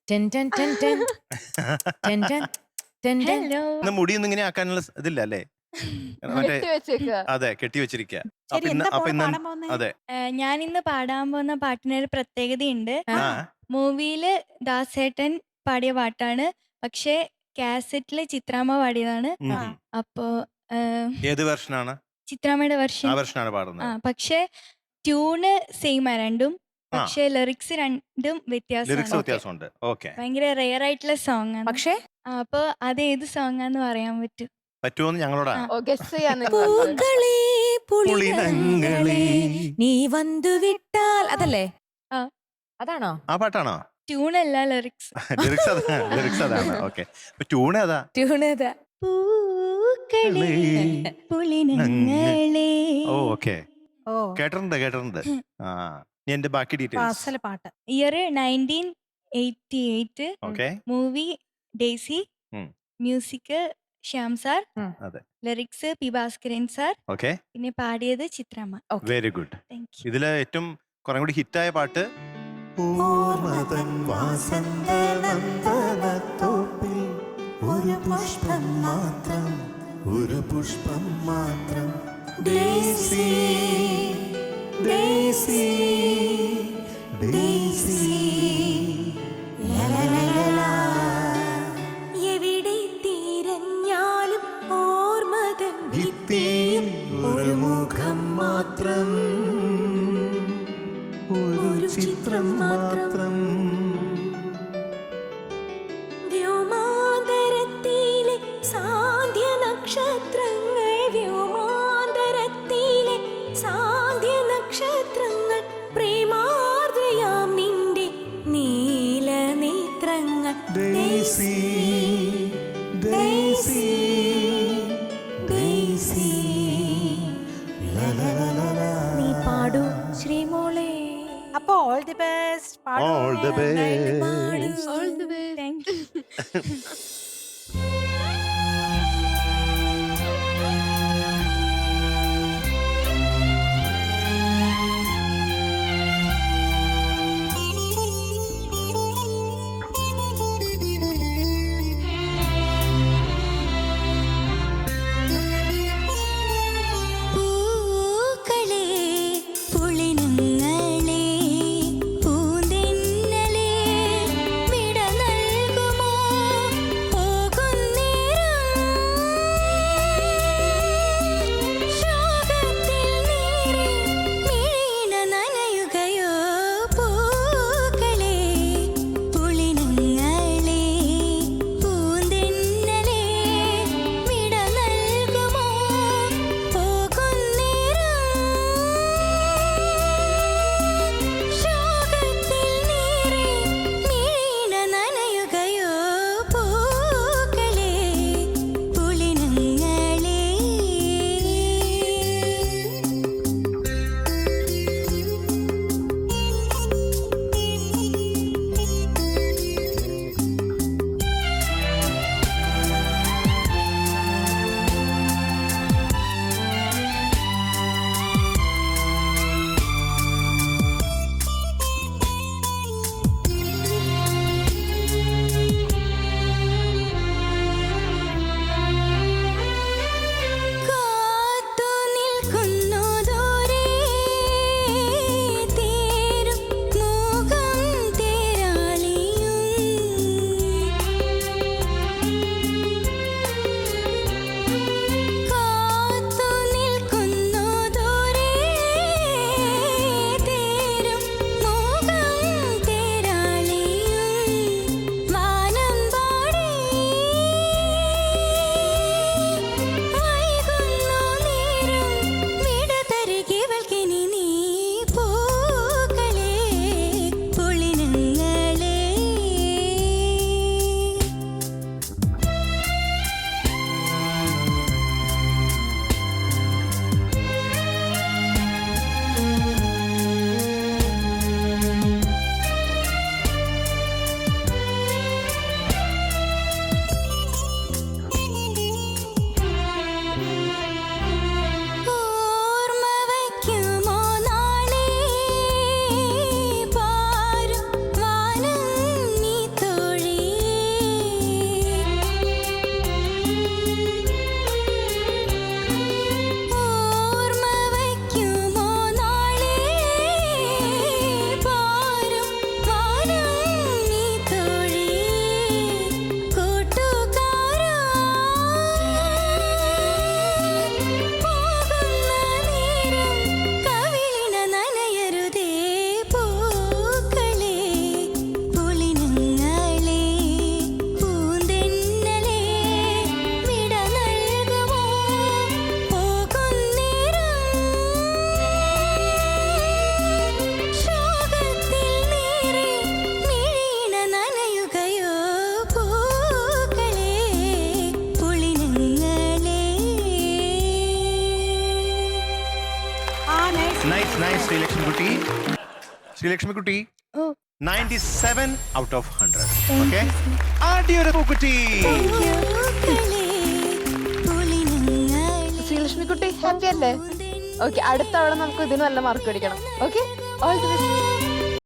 Ten ten ten ten ten ten ten ten. Hello. മുടിയൊന്നും ഇങ്ങനെ ആക്കാനുള്ള ഇതില്ല അല്ലേ? മറ്റേ അതെ, കെട്ടി വെച്ചിരിക്കുക. ശരി, എന്താ അപ്പൊ മോള് ഇന്ന് പാടാൻ പോകുന്നേ? അതെ ഞാൻ ഇന്ന് പാടാൻ പോകുന്ന പാട്ടിനൊരു പ്രത്യേകതയുണ്ട്. ആ. ആ മൂവിയില് ദാസേട്ടൻ പാടിയ പാട്ടാണ്, പക്ഷേ കാസറ്റില് ചിത്രാമ്മ പാടിയതാണ്. ഉം. അപ്പോ ഏത് വെർഷനാണ്? ചിത്രാമ്മയുടെ വെർഷൻ. ആ വെർഷനാണ് പാടുന്നത്. പക്ഷെ ട്യൂണ് സെയിം ആ രണ്ടും, പക്ഷെ ലിറിക്സ് രണ്ടും ലിറിക്സ് വ്യത്യാസമാണ്. വ്യത്യാസമുണ്ട്. ഓക്കെ, ഭയങ്കര റെയർ ആയിട്ടുള്ള സോങ് ആണ്. പക്ഷേ അപ്പൊ അത് ഏത് സോങ് ആന്ന് പറയാൻ പറ്റും? പറ്റുമോന്ന് ഞങ്ങളോടാ. പൂക്കളേ പുളിനങ്ങളേ. നീ വന്നു വിട്ടാൽ അതല്ലേ? ആ. അതാണോ? ആ പാട്ടാണോ? ട്യൂണല്ല, ലിറിക്സ്. ലിറിക്സ് അതാണ്. ഓക്കെ, ട്യൂൺ ഏതാ? ട്യൂൺ ഏതാ? പൂക്കളേ പുളിനങ്ങളേ. ഓ ഓക്കെ, ഓ, കേട്ടിട്ടുണ്ട്. ആ, നീ എന്റെ ബാക്കി ഡീറ്റെയിൽസ്. അസല് പാട്ട്. ഇയർ 1988. Okay, movie Daisy. ഉം. Music Shyam sir. അതെ. Lyrics P Bhaskaran sir. Okay, പിന്നെ പാടിയത് ചിത്രമ്മ. Very good. Thank you. ഇതിലെ ഏറ്റവും കുറെ കൂടി ഹിറ്റായ പാട്ട് ഓർമ്മതൻ വാസന്തനന്ദനത്തോപ്പിൽ ഒരു പുഷ്പം മാത്രം, ഒരു പുഷ്പം മാത്രം. ഡേസി ഡേസി ഡേസി എവിടെ തിരഞ്ഞാലും ഓർമ്മതൻ ഭിത്തിയിൽ ഒരു മുഖം മാത്രം, ഒരു ചിത്രം മാത്രം. വ്യോമാന്തരത്തിലെ സാധ്യ നക്ഷത്രങ്ങൾ, വ്യോമാന്തരത്തിലെ സാധ്യ നക്ഷത്രങ്ങൾ, പ്രേമാർദ്രയാം നിന്റെ നീലനേത്രങ്ങൾ. ഡേസി ഡേസി ഡേസി നീ പാടൂ ശ്രീമോളെ. അപ്പൊ all the best. All the best. Thank you. പൂക്കളേ പുളിനങ്ങളേ പൂന്തെന്നലേ വിട നൽകുമോ ശ്രീലക്ഷ്മിക്കുട്ടി ശ്രീലക്ഷ്മിക്കുട്ടി ഓ 97 ഔട്ട് ഓഫ് 100. ഓക്കെ, ആദ്യൊരു പൂക്കുറ്റി. ശ്രീലക്ഷ്മിക്കുട്ടി ഹാപ്പി അല്ലേ? ഓക്കെ, അടുത്ത തവണ നമുക്ക് ഇതിന് നല്ല മാർക്ക് അടിക്കണം. Okay, all the best.